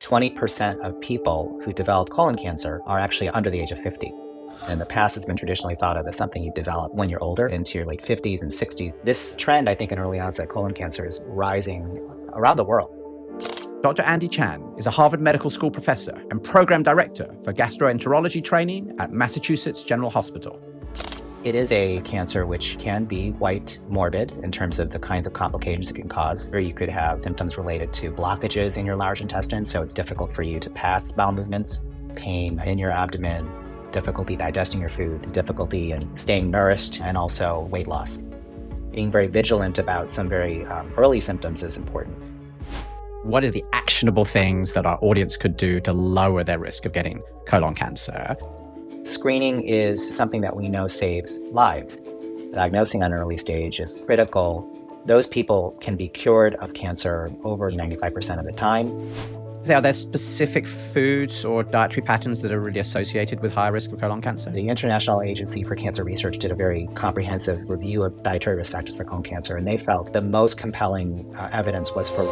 20% of people who develop colon cancer are actually under the age of 50. In the past, it's been traditionally thought of as something you develop when you're older, into your late 50s and 60s. This trend, I think, in early onset colon cancer is rising around the world. Dr. Andy Chan is a Harvard Medical School professor and program director for gastroenterology training at Massachusetts General Hospital. It is a cancer which can be quite morbid in terms of the kinds of complications it can cause. Or you could have symptoms related to blockages in your large intestine, so it's difficult for you to pass bowel movements, pain in your abdomen, difficulty digesting your food, difficulty in staying nourished, and also weight loss. Being very vigilant about some very early symptoms is important. What are the actionable things that our audience could do to lower their risk of getting colon cancer? Screening is something that we know saves lives. Diagnosing at an early stage is critical. Those people can be cured of cancer over 95% of the time. Are there specific foods or dietary patterns that are really associated with higher risk of colon cancer? The International Agency for Cancer Research did a very comprehensive review of dietary risk factors for colon cancer, and they felt the most compelling evidence was for...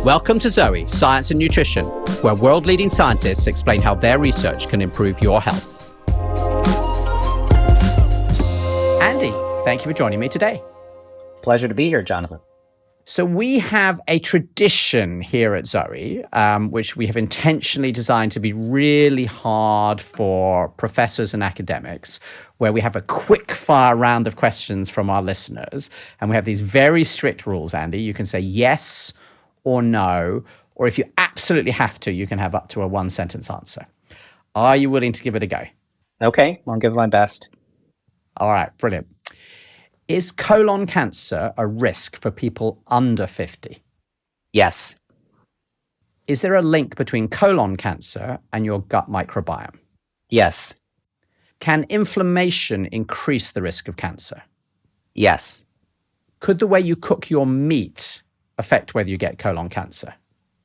Welcome to Zoe, Science and Nutrition, where world-leading scientists explain how their research can improve your health. Andy, thank you for joining me today. Pleasure to be here, Jonathan. So we have a tradition here at Zoe, which we have intentionally designed to be really hard for professors and academics, where we have a quick fire round of questions from our listeners. And we have these very strict rules, Andy. You can say yes or no, or if you absolutely have to, you can have up to a one-sentence answer. Are you willing to give it a go? Okay, I'll give it my best. All right, brilliant. Is colon cancer a risk for people under 50? Yes. Is there a link between colon cancer and your gut microbiome? Yes. Can inflammation increase the risk of cancer? Yes. Could the way you cook your meat affect whether you get colon cancer?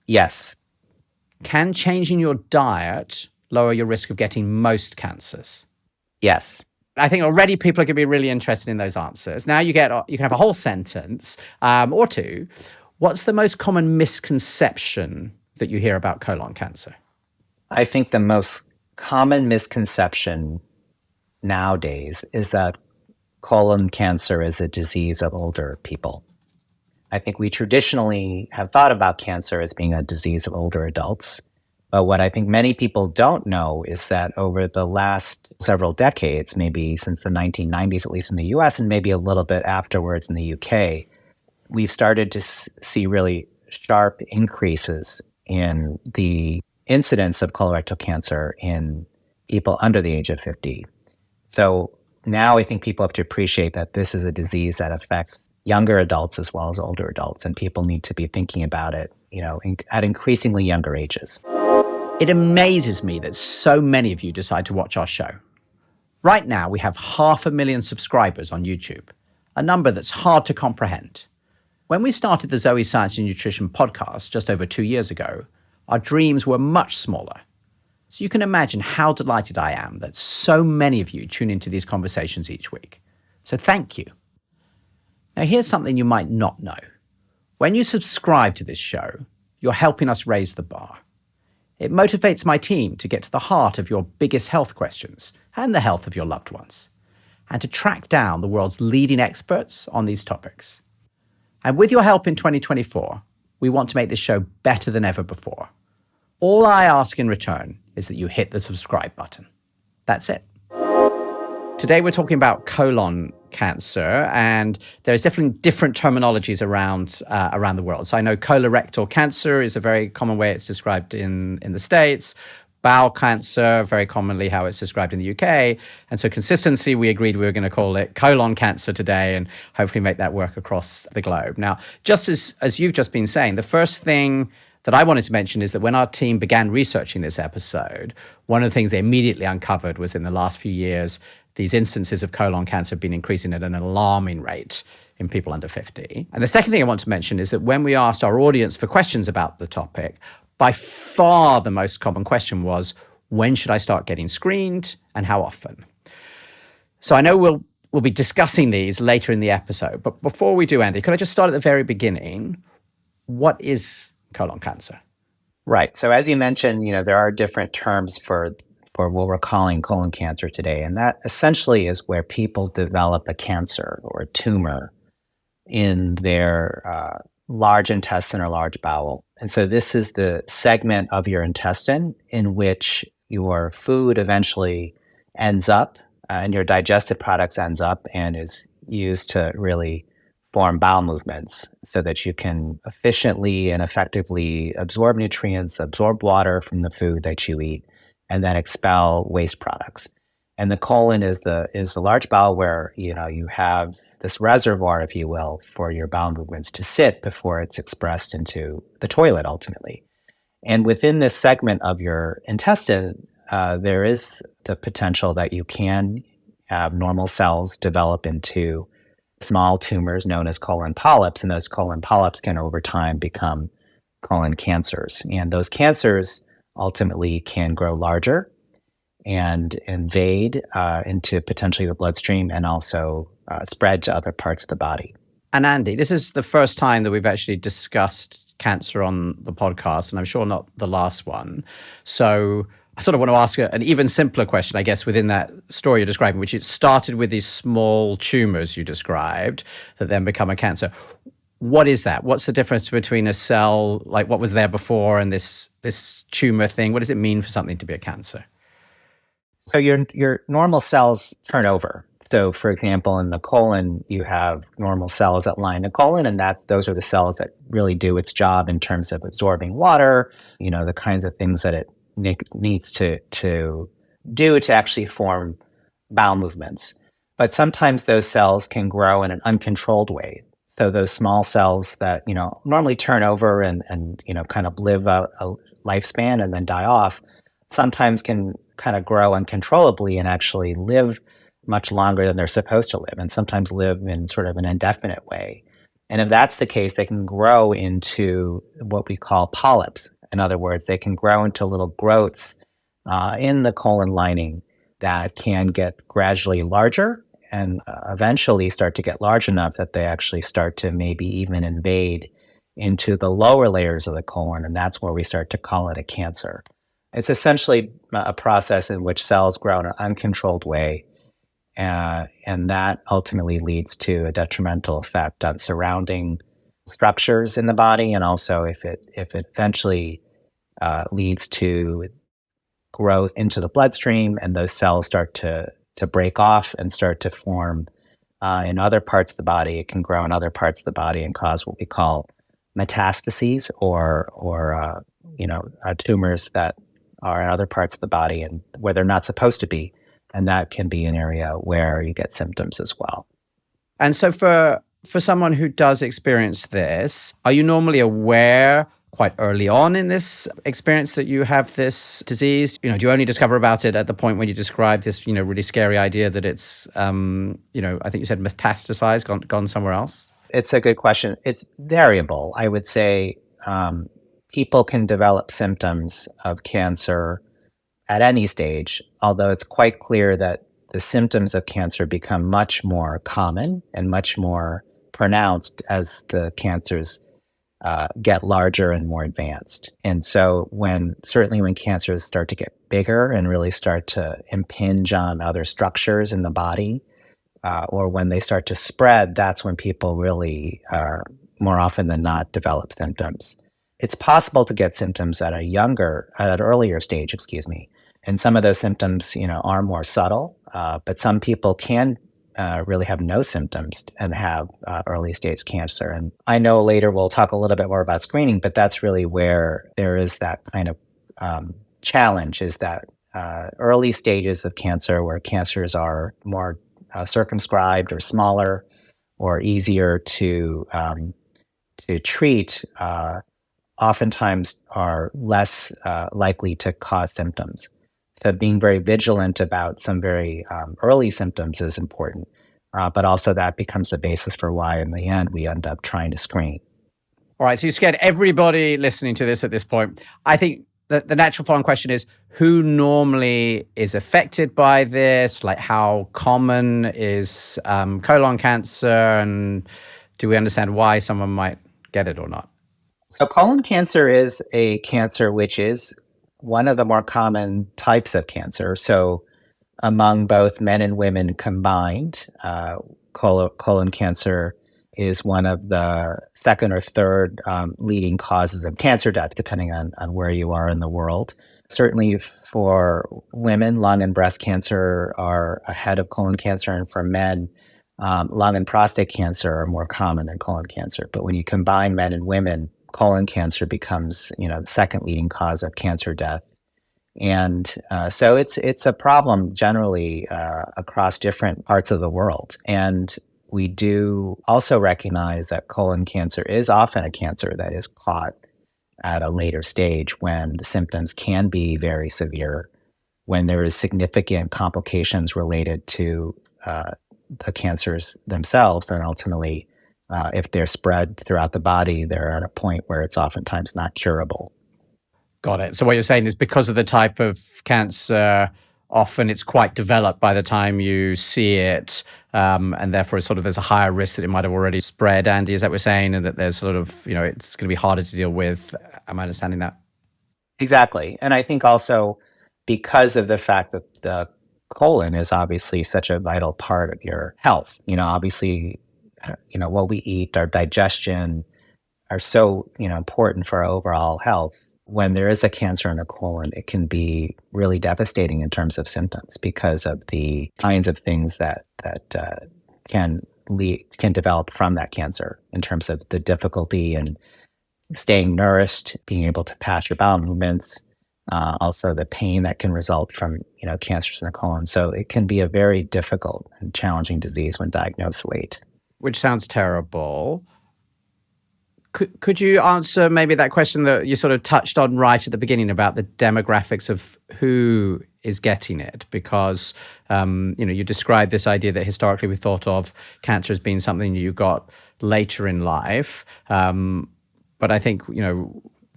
Yes. Can changing your diet lower your risk of getting most cancers? Yes. I think already people are going to be really interested in those answers. Now you can have a whole sentence or two. What's the most common misconception that you hear about colon cancer? I think the most common misconception nowadays is that colon cancer is a disease of older people. I think we traditionally have thought about cancer as being a disease of older adults. But what I think many people don't know is that over the last several decades, maybe since the 1990s, at least in the US, and maybe a little bit afterwards in the UK, we've started to see really sharp increases in the incidence of colorectal cancer in people under the age of 50. So now I think people have to appreciate that this is a disease that affects younger adults as well as older adults, and people need to be thinking about it, at increasingly younger ages. It amazes me that so many of you decide to watch our show. Right now, we have 500,000 subscribers on YouTube, a number that's hard to comprehend. When we started the Zoe Science and Nutrition podcast just over 2 years ago, our dreams were much smaller. So you can imagine how delighted I am that so many of you tune into these conversations each week. So thank you. Now, here's something you might not know. When you subscribe to this show, you're helping us raise the bar. It motivates my team to get to the heart of your biggest health questions and the health of your loved ones, and to track down the world's leading experts on these topics. And with your help in 2024, we want to make this show better than ever before. All I ask in return is that you hit the subscribe button. That's it. Today, we're talking about colon cancer, and there's definitely different terminologies around the world. So I know colorectal cancer is a very common way it's described in the States. Bowel cancer, very commonly how it's described in the UK. And so consistency, we agreed we were going to call it colon cancer today and hopefully make that work across the globe. Now, just as you've just been saying, the first thing that I wanted to mention is that when our team began researching this episode, one of the things they immediately uncovered was in the last few years, these instances of colon cancer have been increasing at an alarming rate in people under 50. And the second thing I want to mention is that when we asked our audience for questions about the topic, by far the most common question was, when should I start getting screened and how often? So I know we'll be discussing these later in the episode, but before we do, Andy, could I just start at the very beginning? What is colon cancer? Right. So as you mentioned, there are different terms for what we're calling colon cancer today, and that essentially is where people develop a cancer or a tumor in their large intestine or large bowel. And so this is the segment of your intestine in which your food eventually ends up and your digested products ends up and is used to really form bowel movements so that you can efficiently and effectively absorb nutrients, absorb water from the food that you eat, and then expel waste products. And the colon is the large bowel where you have this reservoir, if you will, for your bowel movements to sit before it's expressed into the toilet ultimately. And within this segment of your intestine, there is the potential that you can have normal cells develop into small tumors known as colon polyps, and those colon polyps can over time become colon cancers. And those cancers ultimately can grow larger and invade into potentially the bloodstream and also spread to other parts of the body. And Andy, this is the first time that we've actually discussed cancer on the podcast, and I'm sure not the last one. So I sort of want to ask an even simpler question, I guess, within that story you're describing, which it started with these small tumors you described that then become a cancer. What is that? What's the difference between a cell, like what was there before, and this tumor thing? What does it mean for something to be a cancer? So your normal cells turn over. So, for example, in the colon, you have normal cells that line the colon, and those are the cells that really do its job in terms of absorbing water. The kinds of things that it needs to do to actually form bowel movements. But sometimes those cells can grow in an uncontrolled way. So those small cells that normally turn over and kind of live out a lifespan and then die off, sometimes can kind of grow uncontrollably and actually live much longer than they're supposed to live, and sometimes live in sort of an indefinite way. And if that's the case, they can grow into what we call polyps. In other words, they can grow into little growths in the colon lining that can get gradually larger and eventually start to get large enough that they actually start to maybe even invade into the lower layers of the colon. And that's where we start to call it a cancer. It's essentially a process in which cells grow in an uncontrolled way, and that ultimately leads to a detrimental effect on surrounding structures in the body, and also if it eventually leads to growth into the bloodstream, and those cells start to break off and start to form in other parts of the body. It can grow in other parts of the body and cause what we call metastases, or tumors that are in other parts of the body and where they're not supposed to be. And that can be an area where you get symptoms as well. And so for someone who does experience this, are you normally aware quite early on in this experience that you have this disease? Do you only discover about it at the point when you describe this, really scary idea that it's, I think you said metastasized, gone somewhere else? It's a good question. It's variable. I would say people can develop symptoms of cancer at any stage, although it's quite clear that the symptoms of cancer become much more common and much more pronounced as the cancers get larger and more advanced. And so certainly when cancers start to get bigger and really start to impinge on other structures in the body, or when they start to spread, that's when people really, more often than not, develop symptoms. It's possible to get symptoms at an earlier stage, excuse me. And some of those symptoms, are more subtle, but some people can really have no symptoms and have early stage cancer. And I know later we'll talk a little bit more about screening, but that's really where there is that kind of challenge, is that early stages of cancer where cancers are more circumscribed or smaller or easier to treat, oftentimes are less likely to cause symptoms. So being very vigilant about some very early symptoms is important, but also that becomes the basis for why in the end we end up trying to screen. All right, so you scared everybody listening to this at this point. I think the natural following question is, who normally is affected by this? Like, how common is colon cancer? And do we understand why someone might get it or not? So colon cancer is a cancer which is one of the more common types of cancer. So among both men and women combined, colon cancer is one of the second or third leading causes of cancer death, depending on where you are in the world. Certainly for women, lung and breast cancer are ahead of colon cancer, and for men, lung and prostate cancer are more common than colon cancer. But when you combine men and women, colon cancer becomes, the second leading cause of cancer death. And so it's a problem generally across different parts of the world. And we do also recognize that colon cancer is often a cancer that is caught at a later stage when the symptoms can be very severe, when there is significant complications related to the cancers themselves, and ultimately, if they're spread throughout the body, they're at a point where it's oftentimes not curable. Got it. So what you're saying is because of the type of cancer, often it's quite developed by the time you see it, and therefore it's sort of there's a higher risk that it might have already spread. Andy, is that what we're saying, and that there's sort of it's going to be harder to deal with? Am I understanding that? Exactly. And I think also because of the fact that the colon is obviously such a vital part of your health, obviously, what we eat, our digestion are so, important for our overall health. When there is a cancer in the colon, it can be really devastating in terms of symptoms because of the kinds of things that can develop from that cancer in terms of the difficulty in staying nourished, being able to pass your bowel movements, also the pain that can result from cancers in the colon. So it can be a very difficult and challenging disease when diagnosed late. Which sounds terrible. Could you answer maybe that question that you sort of touched on right at the beginning about the demographics of who is getting it? Because you described this idea that historically we thought of cancer as being something you got later in life, but I think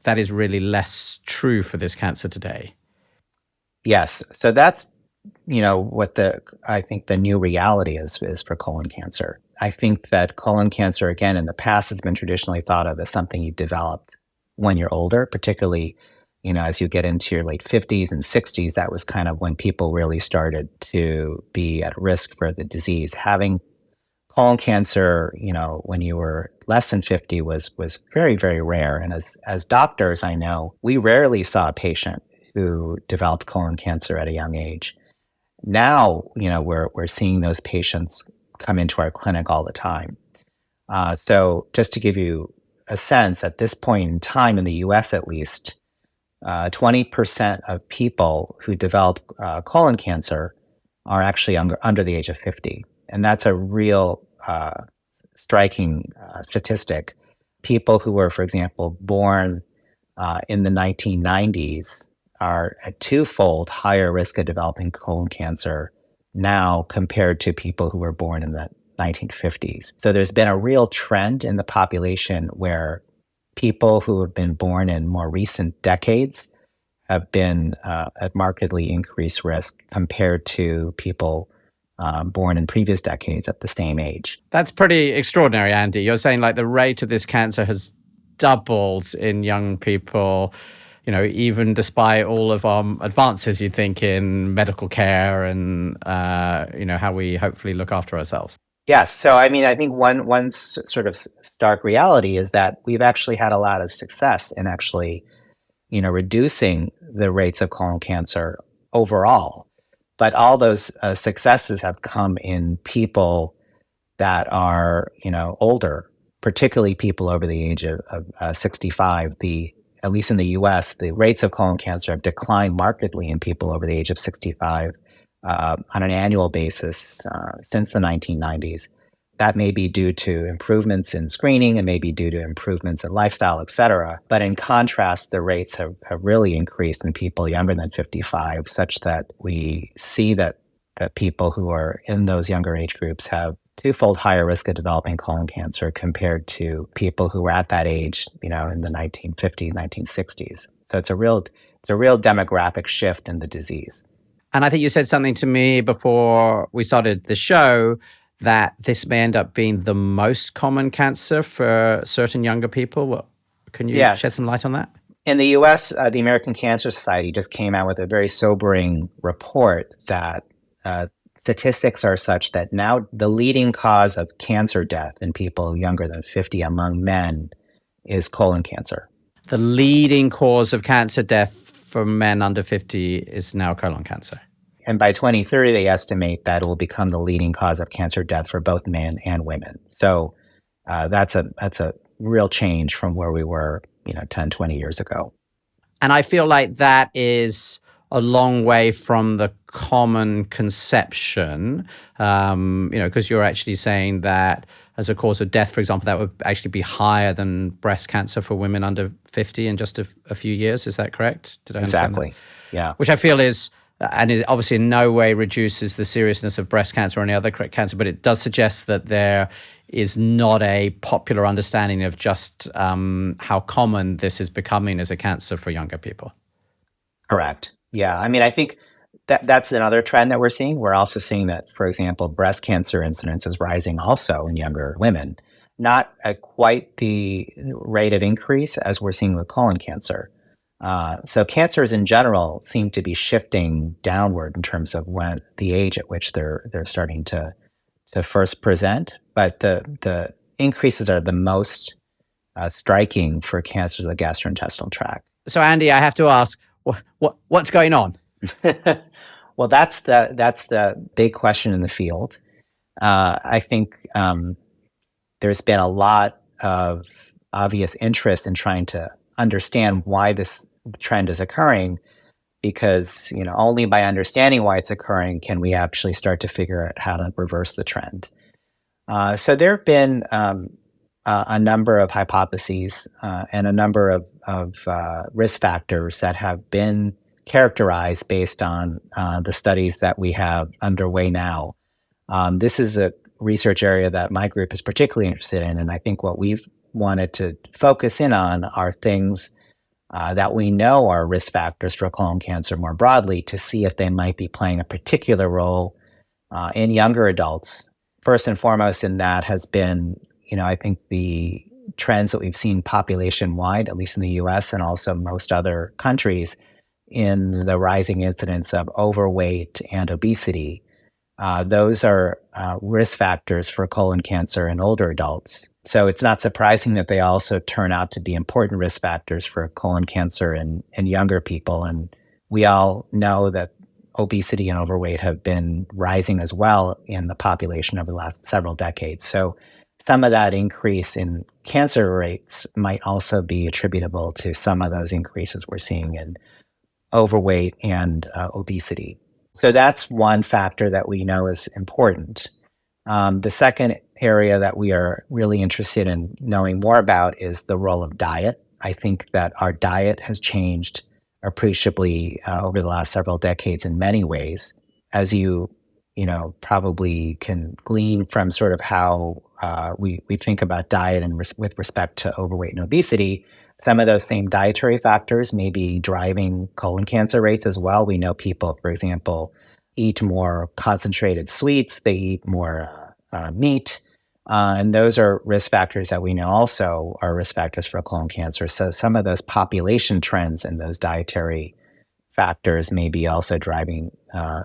that is really less true for this cancer today. Yes, so that's what I think the new reality is for colon cancer. I think that colon cancer, again, in the past has been traditionally thought of as something you developed when you're older, particularly, as you get into your late 50s and 60s. That was kind of when people really started to be at risk for the disease. Having colon cancer, when you were less than 50 was very, very rare. And as doctors, I know we rarely saw a patient who developed colon cancer at a young age. Now, we're seeing those patients come into our clinic all the time. So just to give you a sense, at this point in time in the US at least, 20% of people who develop colon cancer are actually under the age of 50. And that's a real striking statistic. People who were, for example, born in the 1990s are at twofold higher risk of developing colon cancer now compared to people who were born in the 1950s. So there's been a real trend in the population where people who have been born in more recent decades have been at markedly increased risk compared to people born in previous decades at the same age. That's pretty extraordinary, Andy. You're saying like the rate of this cancer has doubled in young people, even despite all of our advances, you'd think, in medical care and, how we hopefully look after ourselves. Yes. So, I mean, I think one sort of stark reality is that we've actually had a lot of success in actually, reducing the rates of colon cancer overall. But all those successes have come in people that are, older, particularly people over the age of 65. At least in the US, the rates of colon cancer have declined markedly in people over the age of 65 on an annual basis since the 1990s. That may be due to improvements in screening and maybe due to improvements in lifestyle, et cetera. But in contrast, the rates have really increased in people younger than 55, such that we see that people who are in those younger age groups have twofold higher risk of developing colon cancer compared to people who were at that age, in the 1950s, 1960s. So it's a real demographic shift in the disease. And I think you said something to me before we started the show that this may end up being the most common cancer for certain younger people. Can you shed Yes. some light on that? In the US, the American Cancer Society just came out with a very sobering report that statistics are such that now the leading cause of cancer death in people younger than 50 among men is colon cancer. The leading cause of cancer death for men under 50 is now colon cancer. And by 2030, they estimate that it will become the leading cause of cancer death for both men and women. So that's a real change from where we were, 10, 20 years ago. And I feel like that is a long way from the common conception, because you're actually saying that as a cause of death, for example, that would actually be higher than breast cancer for women under 50 in just a few years. Is that correct? Did I understand that? Exactly. Yeah. Which I feel is, and it obviously in no way reduces the seriousness of breast cancer or any other cancer, but it does suggest that there is not a popular understanding of just how common this is becoming as a cancer for younger people. Correct. Yeah. I mean, I think that's another trend that we're seeing. We're also seeing that, for example, breast cancer incidence is rising also in younger women, not at quite the rate of increase as we're seeing with colon cancer. So cancers in general seem to be shifting downward in terms of when the age at which they're starting to first present, but the increases are the most striking for cancers of the gastrointestinal tract. So, Andy, I have to ask, what's going on? Well, that's the big question in the field. I think there's been a lot of obvious interest in trying to understand why this trend is occurring, because only by understanding why it's occurring can we actually start to figure out how to reverse the trend. So there have been a number of hypotheses and a number of risk factors that have been characterized based on the studies that we have underway now. This is a research area that my group is particularly interested in, and I think what we've wanted to focus in on are things that we know are risk factors for colon cancer more broadly, to see if they might be playing a particular role in younger adults. First and foremost in that has been, I think the trends that we've seen population-wide, at least in the US and also most other countries, in the rising incidence of overweight and obesity. Those are risk factors for colon cancer in older adults. So it's not surprising that they also turn out to be important risk factors for colon cancer in younger people. And we all know that obesity and overweight have been rising as well in the population over the last several decades. So some of that increase in cancer rates might also be attributable to some of those increases we're seeing in overweight and obesity. So that's one factor that we know is important. The second area that we are really interested in knowing more about is the role of diet. I think that our diet has changed appreciably over the last several decades in many ways, as you probably can glean from sort of how we think about diet and with respect to overweight and obesity. Some of those same dietary factors may be driving colon cancer rates as well. We know people, for example, eat more concentrated sweets, they eat more meat, and those are risk factors that we know also are risk factors for colon cancer. So some of those population trends and those dietary factors may be also driving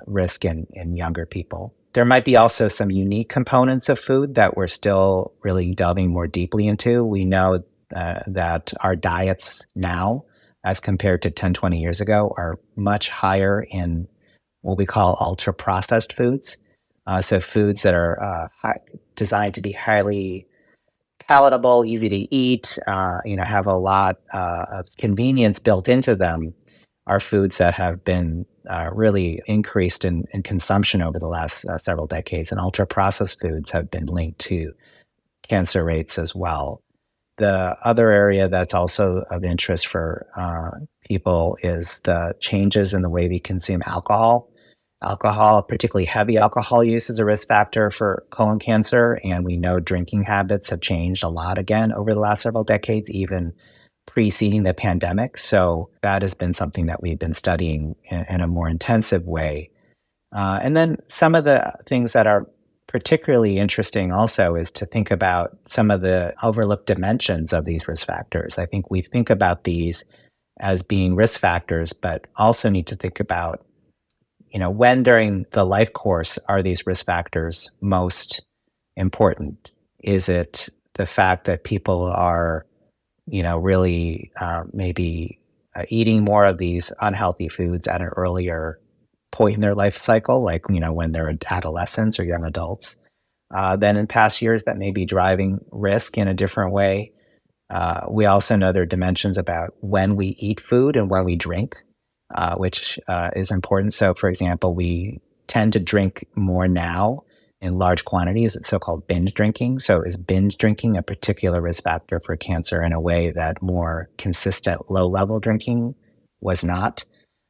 risk in younger people. There might be also some unique components of food that we're still really delving more deeply into. We know that our diets now, as compared to 10, 20 years ago, are much higher in what we call ultra-processed foods. So foods that are designed to be highly palatable, easy to eat, have a lot of convenience built into them, are foods that have been really increased in consumption over the last several decades. And ultra-processed foods have been linked to cancer rates as well. The other area that's also of interest for people is the changes in the way we consume alcohol. Alcohol, particularly heavy alcohol use, is a risk factor for colon cancer, and we know drinking habits have changed a lot again over the last several decades, even preceding the pandemic. So that has been something that we've been studying in a more intensive way. And then some of the things that are particularly interesting also is to think about some of the overlooked dimensions of these risk factors. I think we think about these as being risk factors, but also need to think about, when during the life course are these risk factors most important? Is it the fact that people are, really maybe eating more of these unhealthy foods at an earlier point in their life cycle, like, when they're adolescents or young adults, than in past years that may be driving risk in a different way? We also know there are dimensions about when we eat food and when we drink, which is important. So, for example, we tend to drink more now in large quantities. It's so-called binge drinking. So, is binge drinking a particular risk factor for cancer in a way that more consistent low-level drinking was not?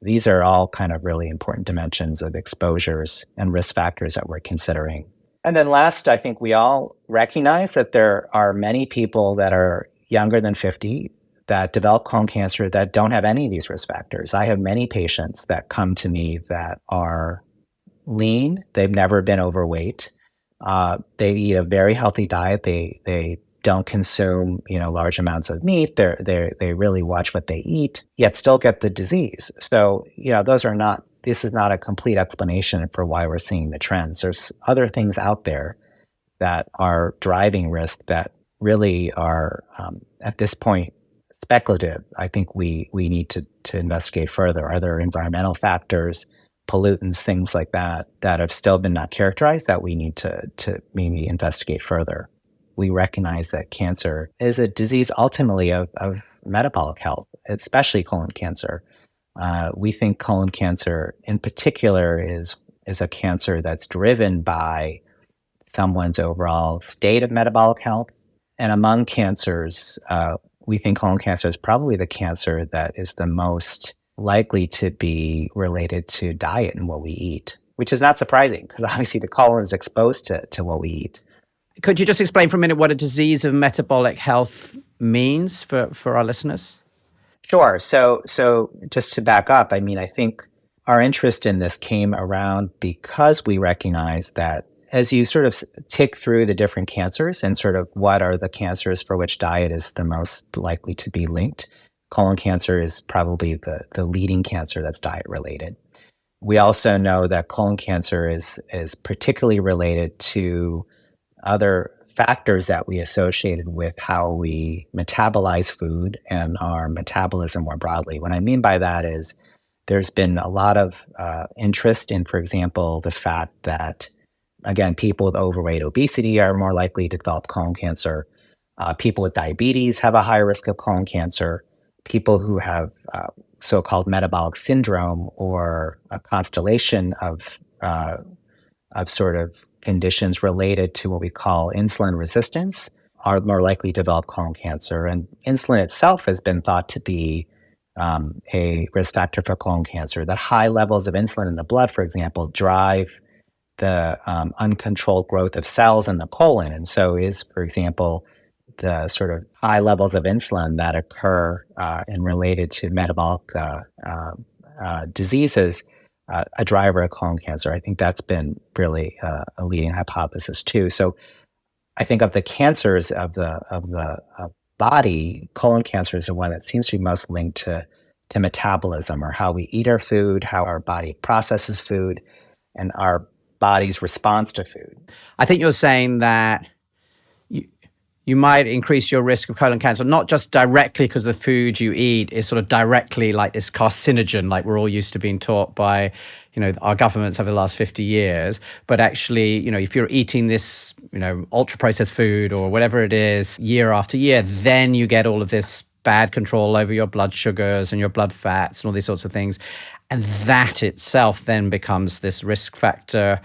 These are all kind of really important dimensions of exposures and risk factors that we're considering. And then last, I think we all recognize that there are many people that are younger than 50 that develop colon cancer that don't have any of these risk factors. I have many patients that come to me that are lean. They've never been overweight. They eat a very healthy diet. They don't consume large amounts of meat. They really watch what they eat, yet still get the disease. So this is not a complete explanation for why we're seeing the trends. There's other things out there that are driving risk that really are at this point speculative. I think we need to investigate further. Are there environmental factors, pollutants, things like that have still been not characterized that we need to maybe investigate further? We recognize that cancer is a disease ultimately of metabolic health, especially colon cancer. We think colon cancer in particular is a cancer that's driven by someone's overall state of metabolic health. And among cancers, we think colon cancer is probably the cancer that is the most likely to be related to diet and what we eat, which is not surprising because obviously the colon is exposed to what we eat. Could you just explain for a minute what a disease of metabolic health means for our listeners? Sure. So just to back up, I mean, I think our interest in this came around because we recognize that as you sort of tick through the different cancers and sort of what are the cancers for which diet is the most likely to be linked, colon cancer is probably the leading cancer that's diet related. We also know that colon cancer is particularly related to other factors that we associated with how we metabolize food and our metabolism more broadly. What I mean by that is there's been a lot of interest in, for example, the fact that, again, people with overweight, obesity are more likely to develop colon cancer. People with diabetes have a higher risk of colon cancer. People who have so-called metabolic syndrome or a constellation of sort of conditions related to what we call insulin resistance are more likely to develop colon cancer. And insulin itself has been thought to be a risk factor for colon cancer. That high levels of insulin in the blood, for example, drive the uncontrolled growth of cells in the colon. And so is, for example, the sort of high levels of insulin that occur and related to metabolic diseases a driver of colon cancer. I think that's been really a leading hypothesis too. So I think of the cancers of the body, colon cancer is the one that seems to be most linked to metabolism, or how we eat our food, how our body processes food, and our body's response to food. I think you're saying that you might increase your risk of colon cancer, not just directly because the food you eat is sort of directly like this carcinogen, like we're all used to being taught by, our governments over the last 50 years, but actually, if you're eating this, ultra processed food or whatever it is year after year, then you get all of this bad control over your blood sugars and your blood fats and all these sorts of things. And that itself then becomes this risk factor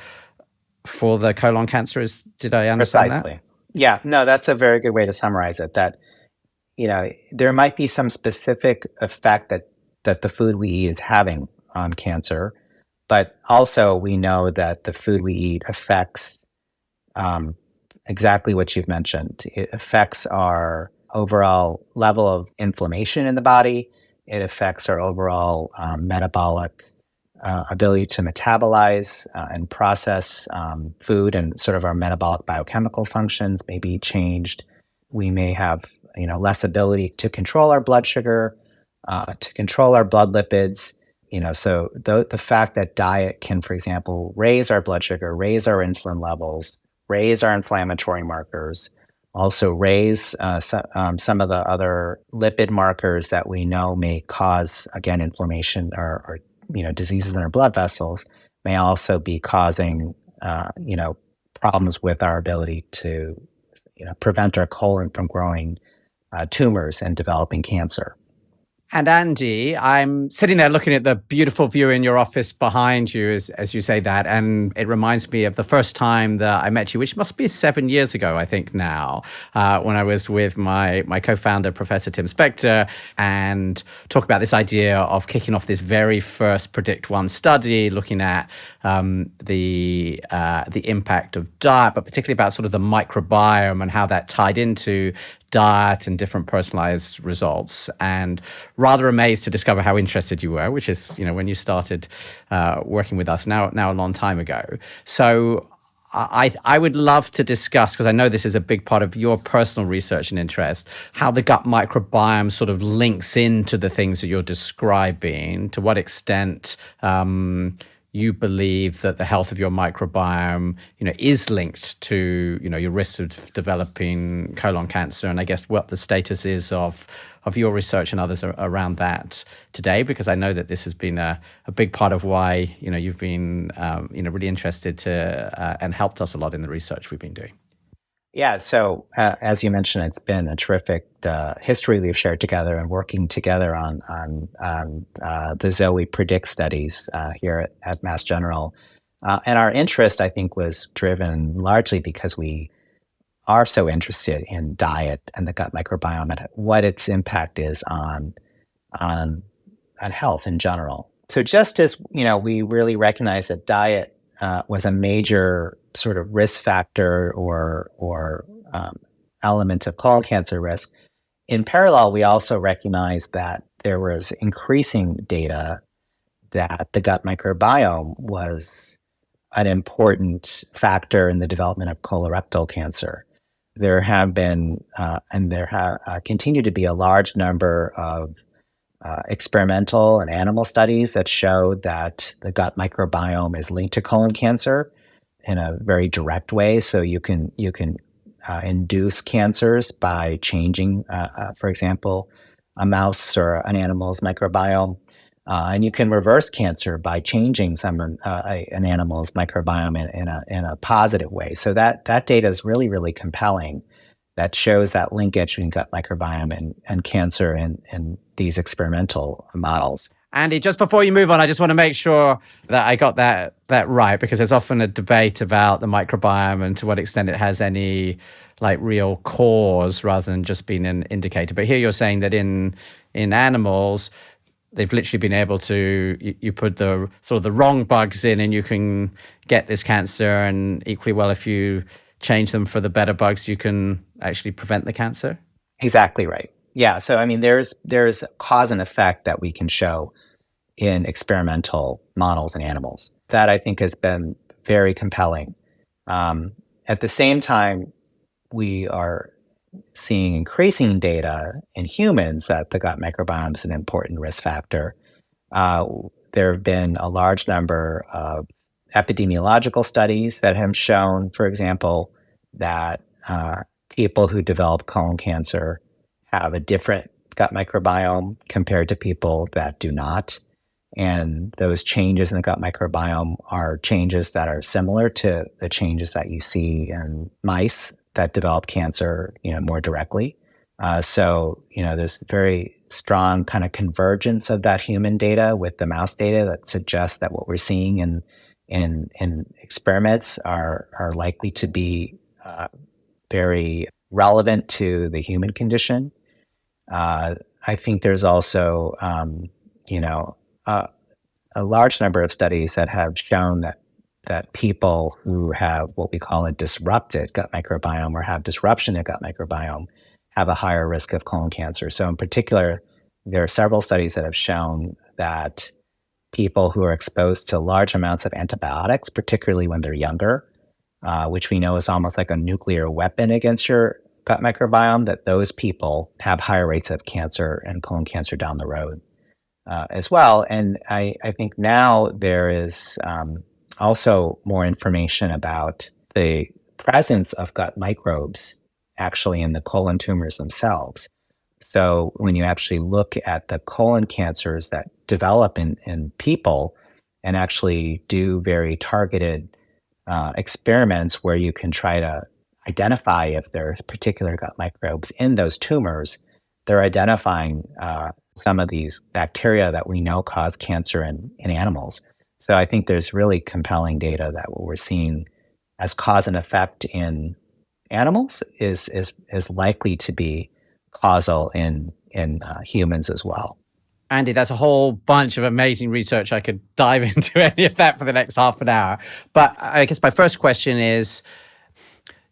for the colon cancer. Did I understand Precisely. that? Yeah, no, that's a very good way to summarize it. That, there might be some specific effect that the food we eat is having on cancer, but also we know that the food we eat affects exactly what you've mentioned. It affects our overall level of inflammation in the body. It affects our overall metabolic ability to metabolize and process food, and sort of our metabolic biochemical functions may be changed. We may have less ability to control our blood sugar, to control our blood lipids. So the fact that diet can, for example, raise our blood sugar, raise our insulin levels, raise our inflammatory markers, also raise some of the other lipid markers that we know may cause, again, inflammation or diseases in our blood vessels, may also be causing problems with our ability to prevent our colon from growing tumors and developing cancer. And Andy, I'm sitting there looking at the beautiful view in your office behind you as you say that. And it reminds me of the first time that I met you, which must be 7 years ago, I think now, when I was with my co-founder, Professor Tim Spector, and talk about this idea of kicking off this very first Predict One study, looking at the impact of diet, but particularly about sort of the microbiome and how that tied into diet and different personalized results, and rather amazed to discover how interested you were, which is, when you started working with us now a long time ago. So I would love to discuss, because I know this is a big part of your personal research and interest, how the gut microbiome sort of links into the things that you're describing, to what extent you believe that the health of your microbiome, is linked to, your risk of developing colon cancer, and I guess what the status is of your research and others around that today, because I know that this has been a big part of why, you've been, really interested to and helped us a lot in the research we've been doing. Yeah, so as you mentioned, it's been a terrific history we've shared together and working together on the Zoe Predict studies here at Mass General. And our interest, I think, was driven largely because we are so interested in diet and the gut microbiome and what its impact is on health in general. So just as we really recognize that diet was a major sort of risk factor or element of colon cancer risk, in parallel, we also recognized that there was increasing data that the gut microbiome was an important factor in the development of colorectal cancer. There have been, and there have continued to be, a large number of experimental and animal studies that show that the gut microbiome is linked to colon cancer in a very direct way. So you can induce cancers by changing, for example, a mouse or an animal's microbiome, and you can reverse cancer by changing an animal's microbiome in a positive way. So that data is really, really compelling. That shows that linkage between gut microbiome and cancer in these experimental models. Andy, just before you move on, I just want to make sure that I got that right, because there's often a debate about the microbiome and to what extent it has any real cause rather than just being an indicator. But here you're saying that in animals, they've literally been able to, you put the sort of the wrong bugs in and you can get this cancer, and equally well, if you change them for the better bugs, you can actually prevent the cancer? Exactly right. Yeah. So, I mean, there's cause and effect that we can show in experimental models in animals. That, I think, has been very compelling. At the same time, we are seeing increasing data in humans that the gut microbiome is an important risk factor. There have been a large number of epidemiological studies that have shown, for example, that people who develop colon cancer have a different gut microbiome compared to people that do not. And those changes in the gut microbiome are changes that are similar to the changes that you see in mice that develop cancer, more directly. So, there's very strong kind of convergence of that human data with the mouse data that suggests that what we're seeing in experiments are likely to be very relevant to the human condition. I think there's also, a large number of studies that have shown that people who have what we call a disrupted gut microbiome or have disruption in gut microbiome have a higher risk of colon cancer. So in particular, there are several studies that have shown that people who are exposed to large amounts of antibiotics, particularly when they're younger, which we know is almost like a nuclear weapon against your gut microbiome, that those people have higher rates of cancer and colon cancer down the road as well. And I think now there is also more information about the presence of gut microbes actually in the colon tumors themselves. So when you actually look at the colon cancers that develop in people and actually do very targeted experiments where you can try to identify if there are particular gut microbes in those tumors, they're identifying some of these bacteria that we know cause cancer in animals. So I think there's really compelling data that what we're seeing as cause and effect in animals is likely to be causal in humans as well. Andy, that's a whole bunch of amazing research. I could dive into any of that for the next half an hour. But I guess my first question is,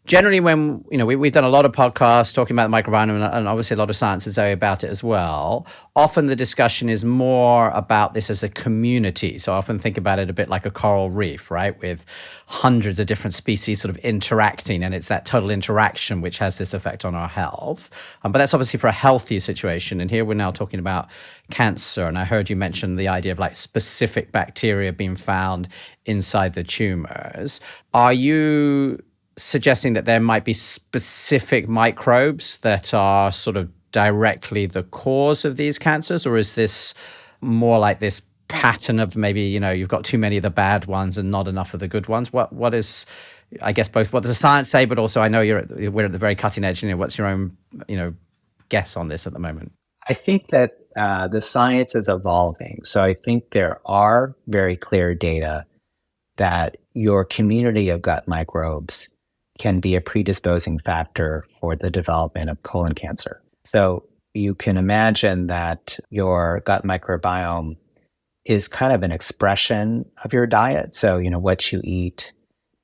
generally when, we've done a lot of podcasts talking about the microbiome and obviously a lot of science is about it as well. Often the discussion is more about this as a community. So I often think about it a bit like a coral reef, right? With hundreds of different species sort of interacting, and it's that total interaction which has this effect on our health. But that's obviously for a healthy situation. And here we're now talking about cancer. And I heard you mention the idea of like specific bacteria being found inside the tumors. Are you suggesting that there might be specific microbes that are sort of directly the cause of these cancers? Or is this more like this pattern of maybe, you've got too many of the bad ones and not enough of the good ones? What is, I guess, both what does the science say, but also I know we're at the very cutting edge. What's your own, guess on this at the moment? I think that the science is evolving. So I think there are very clear data that your community of gut microbes can be a predisposing factor for the development of colon cancer. So you can imagine that your gut microbiome is kind of an expression of your diet. So, what you eat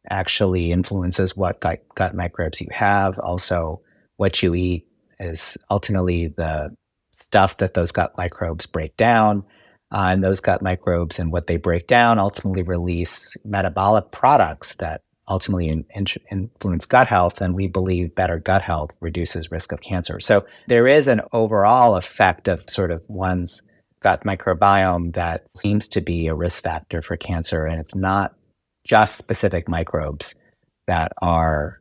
actually influences what gut microbes you have. Also, what you eat is ultimately the stuff that those gut microbes break down. And those gut microbes and what they break down ultimately release metabolic products that ultimately influence gut health. And we believe better gut health reduces risk of cancer. So there is an overall effect of sort of one's gut microbiome that seems to be a risk factor for cancer. And it's not just specific microbes that are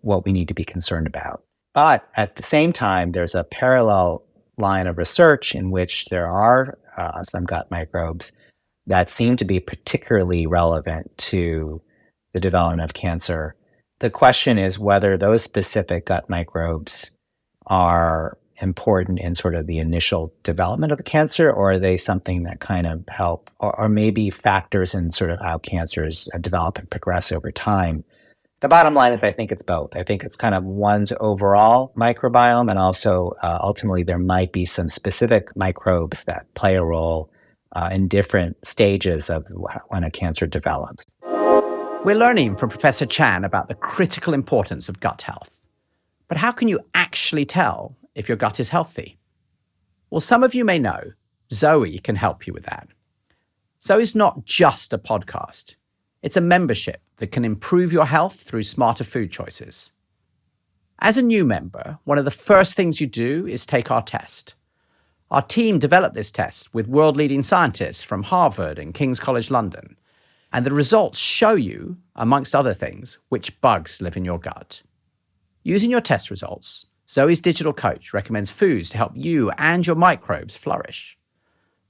what we need to be concerned about. But at the same time, there's a parallel line of research in which there are some gut microbes that seem to be particularly relevant to the development of cancer. The question is whether those specific gut microbes are important in sort of the initial development of the cancer, or are they something that kind of help, or maybe factors in sort of how cancers develop and progress over time. The bottom line is I think it's both. I think it's kind of one's overall microbiome, and also ultimately there might be some specific microbes that play a role in different stages of when a cancer develops. We're learning from Professor Chan about the critical importance of gut health. But how can you actually tell if your gut is healthy? Well, some of you may know Zoe can help you with that. Zoe's not just a podcast. It's a membership that can improve your health through smarter food choices. As a new member, one of the first things you do is take our test. Our team developed this test with world-leading scientists from Harvard and King's College London. And the results show you, amongst other things, which bugs live in your gut. Using your test results, Zoe's digital coach recommends foods to help you and your microbes flourish.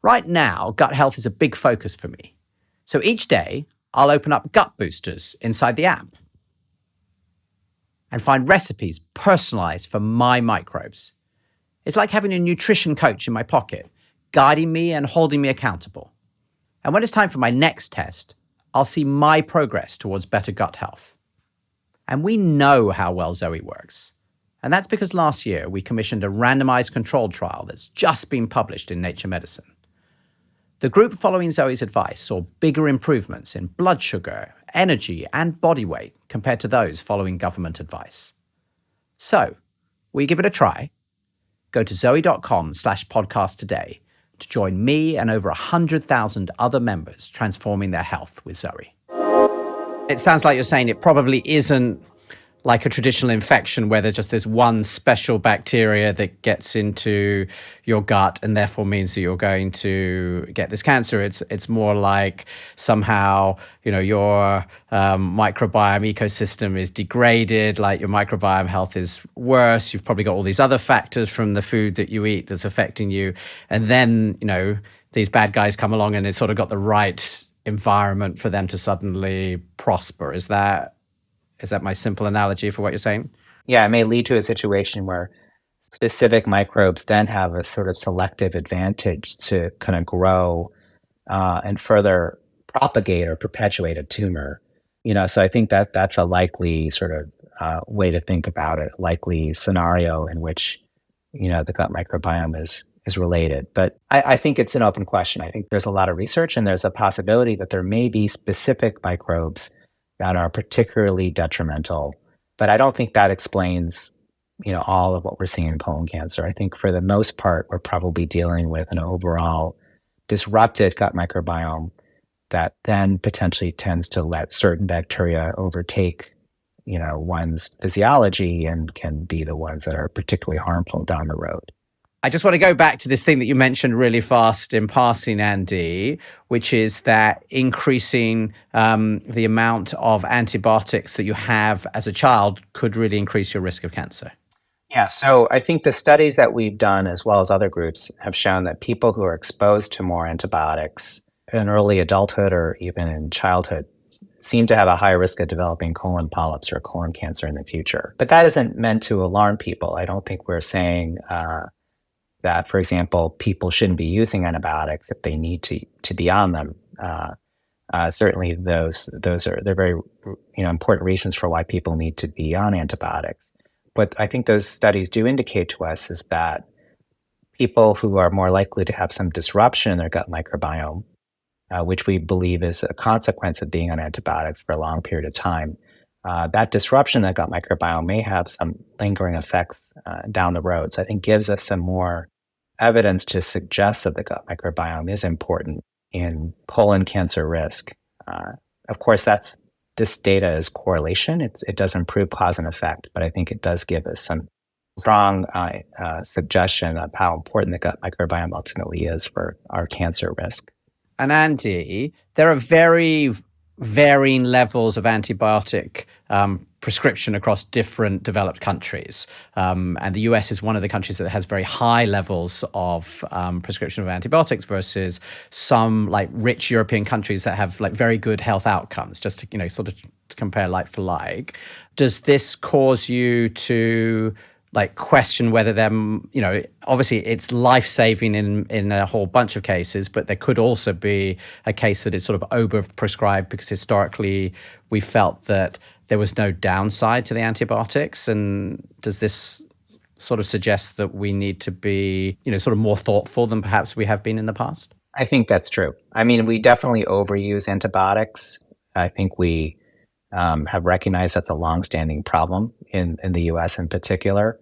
Right now, gut health is a big focus for me. So each day, I'll open up gut boosters inside the app and find recipes personalized for my microbes. It's like having a nutrition coach in my pocket, guiding me and holding me accountable. And when it's time for my next test, I'll see my progress towards better gut health. And we know how well Zoe works. And that's because last year we commissioned a randomized controlled trial that's just been published in Nature Medicine. The group following Zoe's advice saw bigger improvements in blood sugar, energy, and body weight compared to those following government advice. So, will you give it a try? Go to zoe.com/podcast today, to join me and over 100,000 other members transforming their health with Zoe. It sounds like you're saying it probably isn't like a traditional infection where there's just this one special bacteria that gets into your gut and therefore means that you're going to get this cancer. It's more like somehow, your microbiome ecosystem is degraded, like your microbiome health is worse. You've probably got all these other factors from the food that you eat that's affecting you. And then, these bad guys come along and it's sort of got the right environment for them to suddenly prosper. Is that my simple analogy for what you're saying? Yeah, it may lead to a situation where specific microbes then have a sort of selective advantage to kind of grow and further propagate or perpetuate a tumor. So I think that that's a likely sort of way to think about it, likely scenario in which the gut microbiome is related. But I think it's an open question. I think there's a lot of research, and there's a possibility that there may be specific microbes that are particularly detrimental. But I don't think that explains, all of what we're seeing in colon cancer. I think for the most part, we're probably dealing with an overall disrupted gut microbiome that then potentially tends to let certain bacteria overtake, one's physiology and can be the ones that are particularly harmful down the road. I just want to go back to this thing that you mentioned really fast in passing, Andy, which is that increasing the amount of antibiotics that you have as a child could really increase your risk of cancer. Yeah, so I think the studies that we've done, as well as other groups, have shown that people who are exposed to more antibiotics in early adulthood or even in childhood seem to have a higher risk of developing colon polyps or colon cancer in the future. But that isn't meant to alarm people. I don't think we're saying that, for example, people shouldn't be using antibiotics if they need to be on them. Certainly, they're very important reasons for why people need to be on antibiotics. What I think those studies do indicate to us is that people who are more likely to have some disruption in their gut microbiome, which we believe is a consequence of being on antibiotics for a long period of time, that disruption in the gut microbiome may have some lingering effects down the road. So I think gives us some more evidence to suggest that the gut microbiome is important in colon cancer risk. Of course, this data is correlation. It doesn't prove cause and effect, but I think it does give us some strong suggestion of how important the gut microbiome ultimately is for our cancer risk. And Andy, there are very varying levels of antibiotic prescription across different developed countries. And the US is one of the countries that has very high levels of prescription of antibiotics versus some like rich European countries that have like very good health outcomes, just to, sort of to compare like for like. Does this cause you to like question whether them, obviously it's life-saving in a whole bunch of cases, but there could also be a case that it's sort of over-prescribed because historically we felt that there was no downside to the antibiotics. And does this sort of suggest that we need to be, sort of more thoughtful than perhaps we have been in the past? I think that's true. I mean, we definitely overuse antibiotics. I think we have recognized that's a longstanding problem in the US in particular.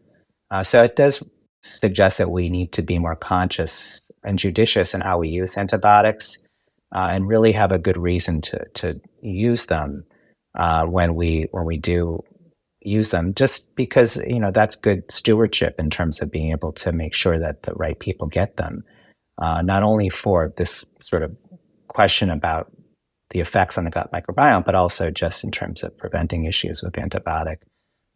So it does suggest that we need to be more conscious and judicious in how we use antibiotics and really have a good reason to use them when we do use them, just because that's good stewardship in terms of being able to make sure that the right people get them, not only for this sort of question about the effects on the gut microbiome, but also just in terms of preventing issues with antibiotic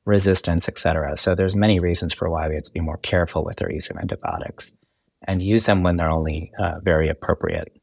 resistance, et cetera. So there's many reasons for why we have to be more careful with our use of antibiotics and use them when they're only very appropriate.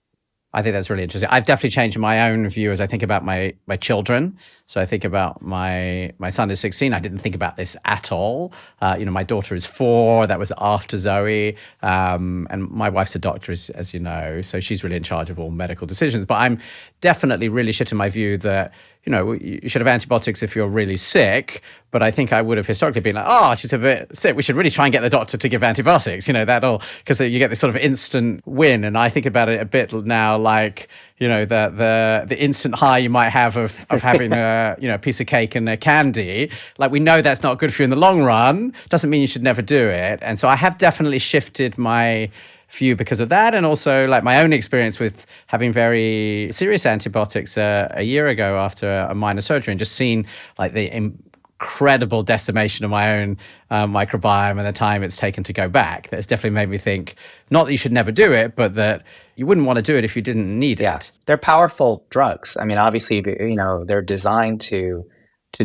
I think that's really interesting. I've definitely changed my own view as I think about my children. So I think about my son is 16. I didn't think about this at all. My daughter is 4. That was after Zoe. And my wife's a doctor, as you know. So she's really in charge of all medical decisions. But I'm definitely really shifting my view that, you should have antibiotics if you're really sick. But I think I would have historically been like, oh, she's a bit sick. We should really try and get the doctor to give antibiotics, that'll, because you get this sort of instant win. And I think about it a bit now like, the instant high you might have of having a piece of cake and a candy. Like, we know that's not good for you in the long run. Doesn't mean you should never do it. And so I have definitely shifted my for you because of that, and also like my own experience with having very serious antibiotics a year ago after a minor surgery, and just seeing like the incredible decimation of my own microbiome and the time it's taken to go back. That's definitely made me think, not that you should never do it, but that you wouldn't want to do it if you didn't need it. They're powerful drugs. I mean, obviously, they're designed to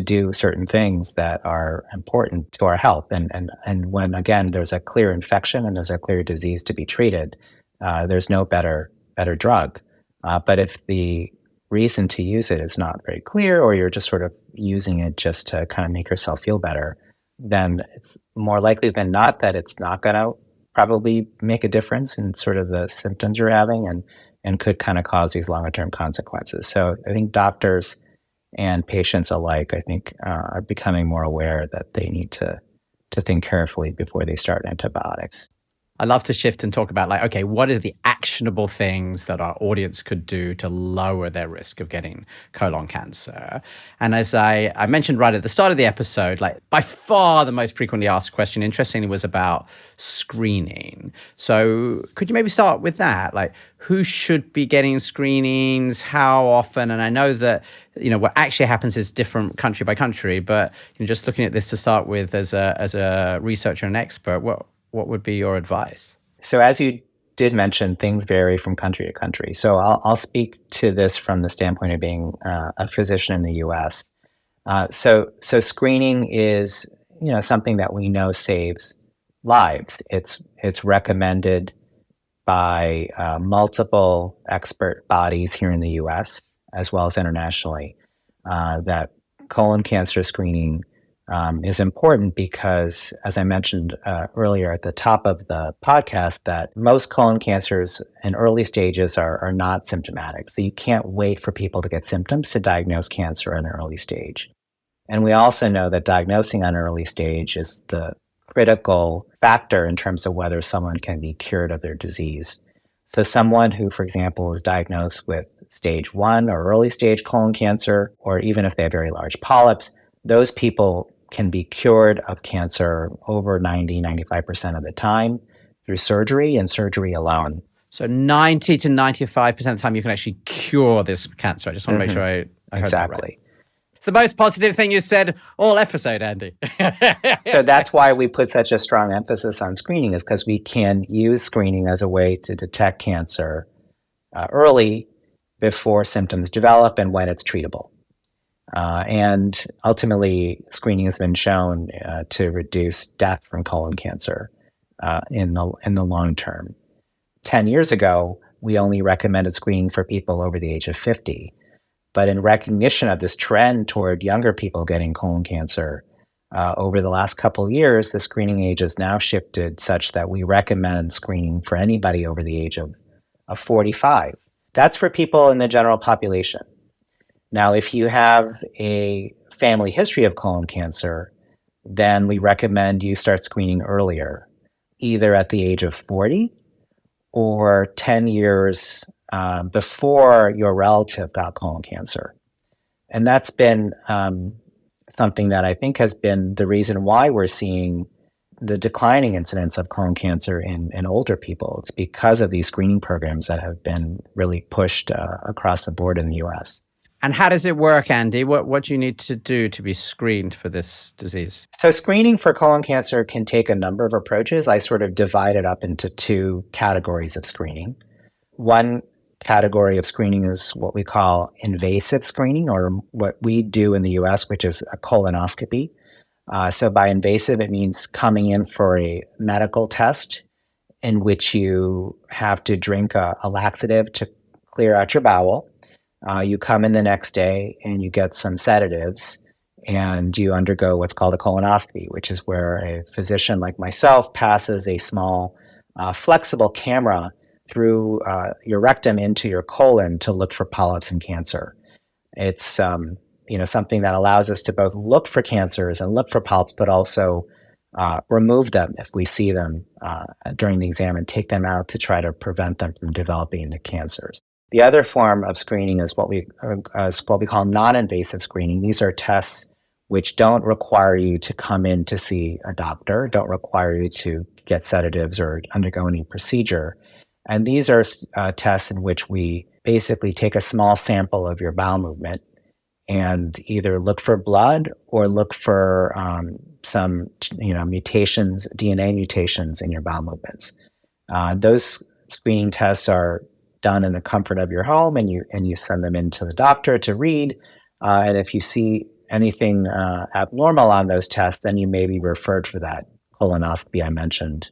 do certain things that are important to our health. And when, again, there's a clear infection and there's a clear disease to be treated, there's no better drug. But if the reason to use it is not very clear, or you're just sort of using it just to kind of make yourself feel better, then it's more likely than not that it's not going to probably make a difference in sort of the symptoms you're having, and could kind of cause these longer term consequences. So I think doctors and patients alike, I think, are becoming more aware that they need to think carefully before they start antibiotics. I love to shift and talk about like, okay, what are the actionable things that our audience could do to lower their risk of getting colon cancer? And as I mentioned right at the start of the episode, like by far the most frequently asked question, interestingly, was about screening. So could you maybe start with that? Like, who should be getting screenings? How often? And I know that, what actually happens is different country by country, but just looking at this to start with as a researcher and expert, what would be your advice? So as you did mention, things vary from country to country. So I'll speak to this from the standpoint of being a physician in the U.S. So screening is something that we know saves lives. It's recommended by multiple expert bodies here in the U.S. as well as internationally, that colon cancer screening is important because, as I mentioned earlier at the top of the podcast, that most colon cancers in early stages are not symptomatic. So you can't wait for people to get symptoms to diagnose cancer in an early stage. And we also know that diagnosing on an early stage is the critical factor in terms of whether someone can be cured of their disease. So someone who, for example, is diagnosed with stage 1 or early stage colon cancer, or even if they have very large polyps, those people can be cured of cancer over 90-95% of the time through surgery and surgery alone. So 90 to 95% of the time you can actually cure this cancer. I just want to make sure I heard that right. It's the most positive thing you said all episode, Andy. So that's why we put such a strong emphasis on screening, is because we can use screening as a way to detect cancer early before symptoms develop and when it's treatable. And ultimately, screening has been shown to reduce death from colon cancer in the long term. 10 years ago, we only recommended screening for people over the age of 50. But in recognition of this trend toward younger people getting colon cancer, over the last couple of years, the screening age has now shifted such that we recommend screening for anybody over the age of 45. That's for people in the general population. Now, if you have a family history of colon cancer, then we recommend you start screening earlier, either at the age of 40 or 10 years before your relative got colon cancer. And that's been something that I think has been the reason why we're seeing the declining incidence of colon cancer in older people. It's because of these screening programs that have been really pushed across the board in the US. And how does it work, Andy? What do you need to do to be screened for this disease? So screening for colon cancer can take a number of approaches. I sort of divide it up into two categories of screening. One category of screening is what we call invasive screening, or what we do in the US, which is a colonoscopy. So by invasive, it means coming in for a medical test in which you have to drink a laxative to clear out your bowel. You come in the next day and you get some sedatives and you undergo what's called a colonoscopy, which is where a physician like myself passes a small flexible camera through your rectum into your colon to look for polyps and cancer. It's something that allows us to both look for cancers and look for polyps, but also remove them if we see them during the exam, and take them out to try to prevent them from developing into cancers. The other form of screening is what we call non-invasive screening. These are tests which don't require you to come in to see a doctor, don't require you to get sedatives or undergo any procedure. And these are tests in which we basically take a small sample of your bowel movement and either look for blood or look for some mutations, DNA mutations in your bowel movements. Those screening tests are done in the comfort of your home, and you send them in to the doctor to read. And if you see anything abnormal on those tests, then you may be referred for that colonoscopy I mentioned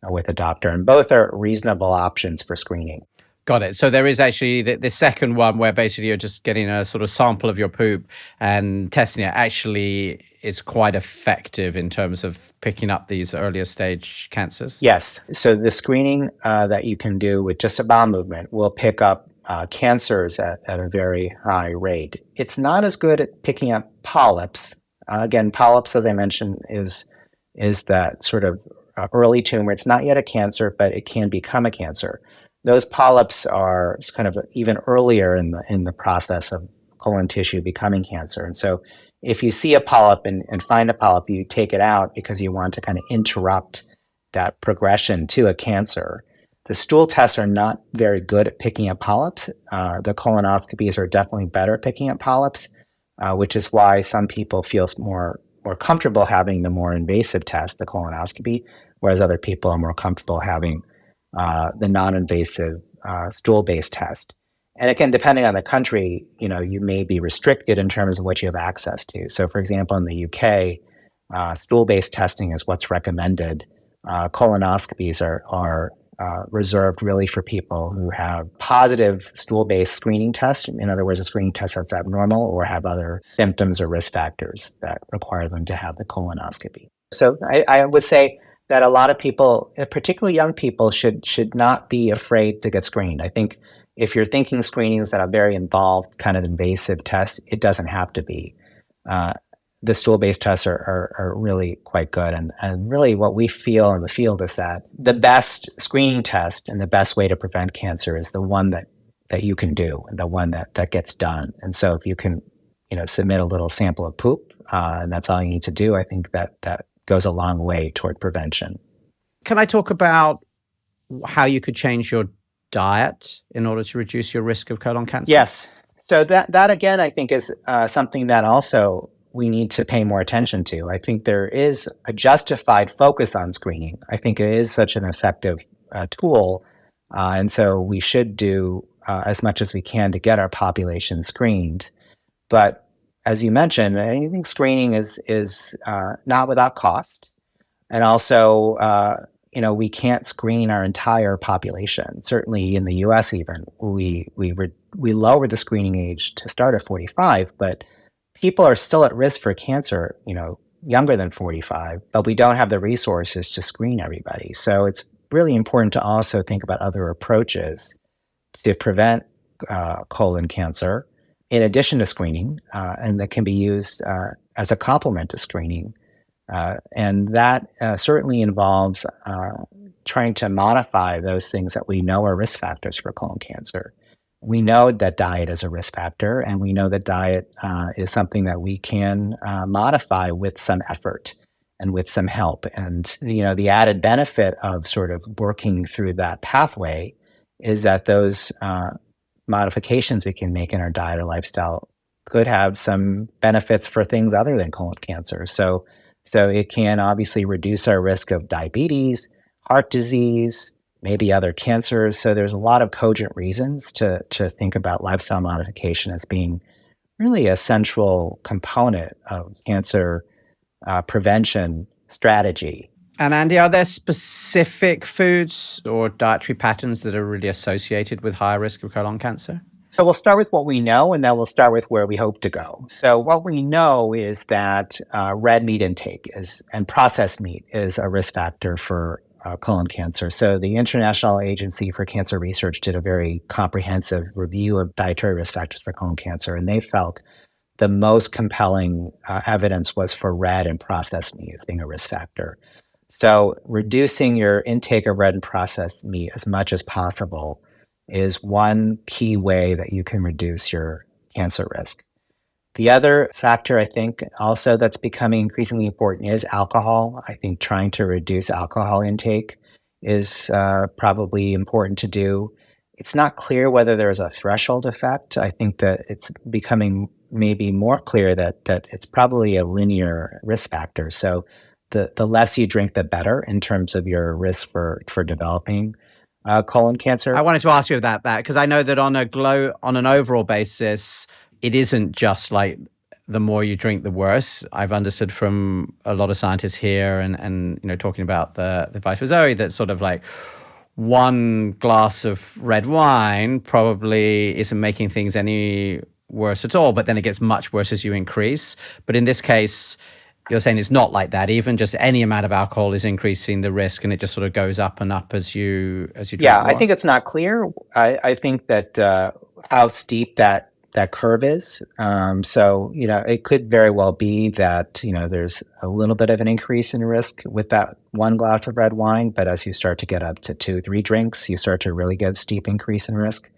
with a doctor. And both are reasonable options for screening. Got it. So there is actually the second one where basically you're just getting a sort of sample of your poop and testing it actually is quite effective in terms of picking up these earlier stage cancers. Yes. So the screening that you can do with just a bowel movement will pick up cancers at a very high rate. It's not as good at picking up polyps. Again, polyps, as I mentioned, is that sort of early tumor. It's not yet a cancer, but it can become a cancer. Those polyps are kind of even earlier in the process of colon tissue becoming cancer. And so if you see a polyp and find a polyp, you take it out because you want to kind of interrupt that progression to a cancer. The stool tests are not very good at picking up polyps. The colonoscopies are definitely better at picking up polyps, which is why some people feel more comfortable having the more invasive test, the colonoscopy, whereas other people are more comfortable having the non-invasive stool-based test. And again, depending on the country, you may be restricted in terms of what you have access to. So, for example, in the UK, stool-based testing is what's recommended. Colonoscopies are reserved really for people who have positive stool-based screening tests. In other words, a screening test that's abnormal or have other symptoms or risk factors that require them to have the colonoscopy. So I would say that a lot of people, particularly young people, should not be afraid to get screened. I think if you're thinking screening is a very involved, kind of invasive test, it doesn't have to be. The stool-based tests are really quite good. And really what we feel in the field is that the best screening test and the best way to prevent cancer is the one that you can do, and the one that gets done. And so if you can, submit a little sample of poop, and that's all you need to do, I think that goes a long way toward prevention. Can I talk about how you could change your diet in order to reduce your risk of colon cancer? Yes. So that again, I think is something that also we need to pay more attention to. I think there is a justified focus on screening. I think it is such an effective tool. And so we should do as much as we can to get our population screened. But as you mentioned, I think screening is not without cost. And also, we can't screen our entire population. Certainly in the US even, we lowered the screening age to start at 45, but people are still at risk for cancer, younger than 45, but we don't have the resources to screen everybody. So it's really important to also think about other approaches to prevent colon cancer in addition to screening, and that can be used as a complement to screening. And that certainly involves trying to modify those things that we know are risk factors for colon cancer. We know that diet is a risk factor, and we know that diet is something that we can modify with some effort and with some help. And the added benefit of sort of working through that pathway is that those modifications we can make in our diet or lifestyle could have some benefits for things other than colon cancer. So it can obviously reduce our risk of diabetes, heart disease, maybe other cancers. So there's a lot of cogent reasons to think about lifestyle modification as being really a central component of cancer prevention strategy. And Andy, are there specific foods or dietary patterns that are really associated with higher risk of colon cancer? So we'll start with what we know, and then we'll start with where we hope to go. So what we know is that red meat intake and processed meat is a risk factor for colon cancer. So the International Agency for Cancer Research did a very comprehensive review of dietary risk factors for colon cancer, and they felt the most compelling evidence was for red and processed meat as being a risk factor. So reducing your intake of red and processed meat as much as possible is one key way that you can reduce your cancer risk. The other factor I think also that's becoming increasingly important is alcohol. I think trying to reduce alcohol intake is probably important to do. It's not clear whether there's a threshold effect. I think that it's becoming maybe more clear that it's probably a linear risk factor. So the less you drink, the better in terms of your risk for developing colon I cancer. wanted to ask you about that because I know that on an overall basis, it isn't just like the more you drink, the worse. I've understood from a lot of scientists here and talking about the advice for Zoe that sort of like one glass of red wine probably isn't making things any worse at all, but then it gets much worse as you increase. But in this case, you're saying it's not like that. Even just any amount of alcohol is increasing the risk, and it just sort of goes up and up as you drink Yeah, I more. think it's not clear. I think that how steep that curve is. So it could very well be that there's a little bit of an increase in risk with that one glass of red wine, but as you start to get up to 2, 3 drinks, you start to really get a steep increase in risk.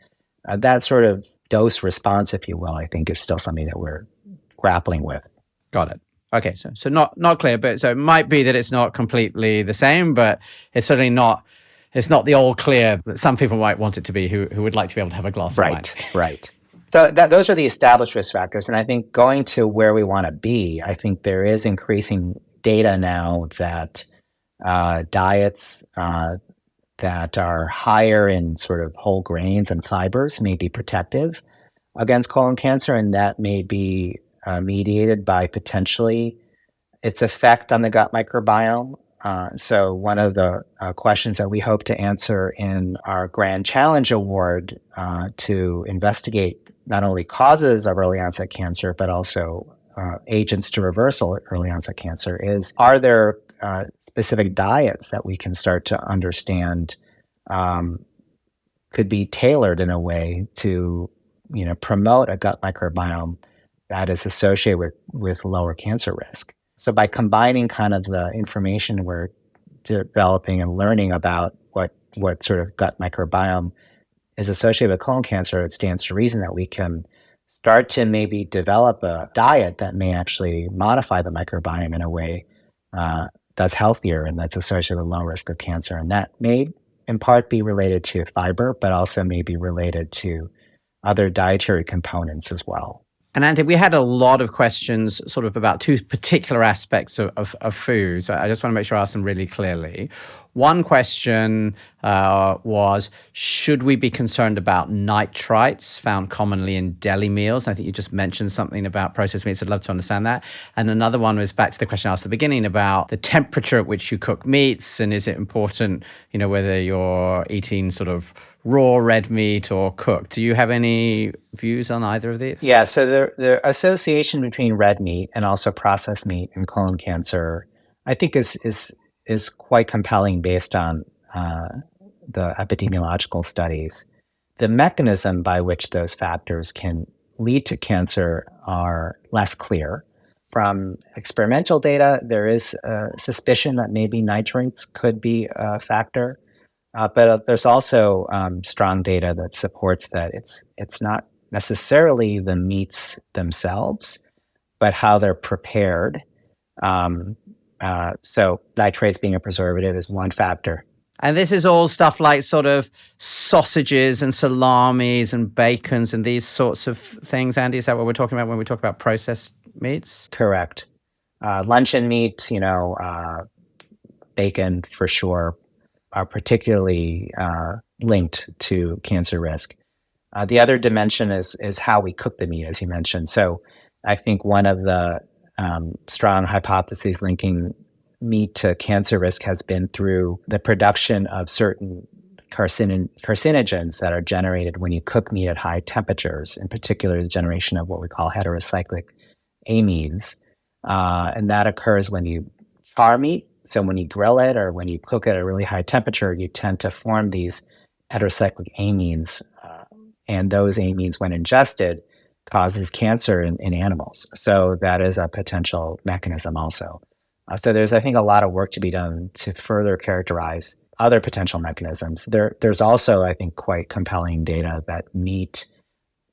That sort of dose response, if you will, I think is still something that we're grappling with. Got it. Okay, so not clear, but so it might be that it's not completely the same, but it's certainly not. It's not the all clear that some people might want it to be, who would like to be able to have a glass of wine. Right. So those are the established risk factors. And I think going to where we want to be, I think there is increasing data now that diets that are higher in sort of whole grains and fibers may be protective against colon cancer, and that may be mediated by potentially its effect on the gut microbiome. So one of the questions that we hope to answer in our Grand Challenge Award to investigate not only causes of early onset cancer, but also agents to reverse early onset cancer is, are there specific diets that we can start to understand could be tailored in a way to promote a gut microbiome that is associated with lower cancer risk. So by combining kind of the information we're developing and learning about what sort of gut microbiome is associated with colon cancer, it stands to reason that we can start to maybe develop a diet that may actually modify the microbiome in a way that's healthier and that's associated with low risk of cancer. And that may in part be related to fiber, but also may be related to other dietary components as well. And Andy, we had a lot of questions sort of about two particular aspects of food. So I just want to make sure I ask them really clearly. One question was, should we be concerned about nitrites found commonly in deli meals? And I think you just mentioned something about processed meats. I'd love to understand that. And another one was back to the question I asked at the beginning about the temperature at which you cook meats. And is it important, whether you're eating sort of raw red meat or cooked? Do you have any views on either of these? Yeah, so the association between red meat and also processed meat and colon cancer, I think is quite compelling based on the epidemiological studies. The mechanism by which those factors can lead to cancer are less clear. From experimental data, there is a suspicion that maybe nitrates could be a factor. But there's also strong data that supports that it's not necessarily the meats themselves, but how they're prepared. So nitrates being a preservative is one factor. And this is all stuff like sort of sausages and salamis and bacons and these sorts of things, Andy? Is that what we're talking about when we talk about processed meats? Correct. Luncheon meat, bacon for sure, are particularly linked to cancer risk. The other dimension is how we cook the meat, as you mentioned. So I think one of the strong hypotheses linking meat to cancer risk has been through the production of certain carcinogens that are generated when you cook meat at high temperatures, in particular the generation of what we call heterocyclic amines. And that occurs when you char meat. So when you grill it or when you cook it at a really high temperature, you tend to form these heterocyclic amines. And those amines, when ingested, causes cancer in animals. So that is a potential mechanism also. So there's, I think, a lot of work to be done to further characterize other potential mechanisms. There's also, I think, quite compelling data that meat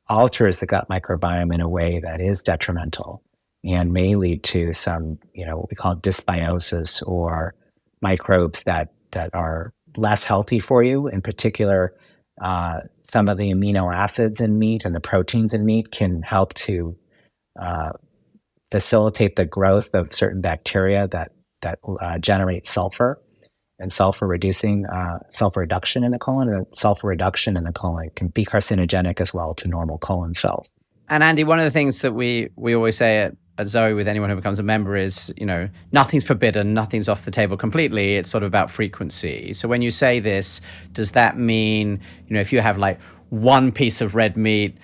alters the gut microbiome in a way that is detrimental and may lead to some, what we call dysbiosis, or microbes that are less healthy for you. In particular, some of the amino acids in meat and the proteins in meat can help to uh, facilitate the growth of certain bacteria that generate sulfur, and sulfur reduction in the colon. And sulfur reduction in the colon can be carcinogenic as well to normal colon cells. And Andy, one of the things that we always say at Zoe with anyone who becomes a member is, nothing's forbidden, nothing's off the table completely. It's sort of about frequency. So when you say this, does that mean, if you have like one piece of red meat,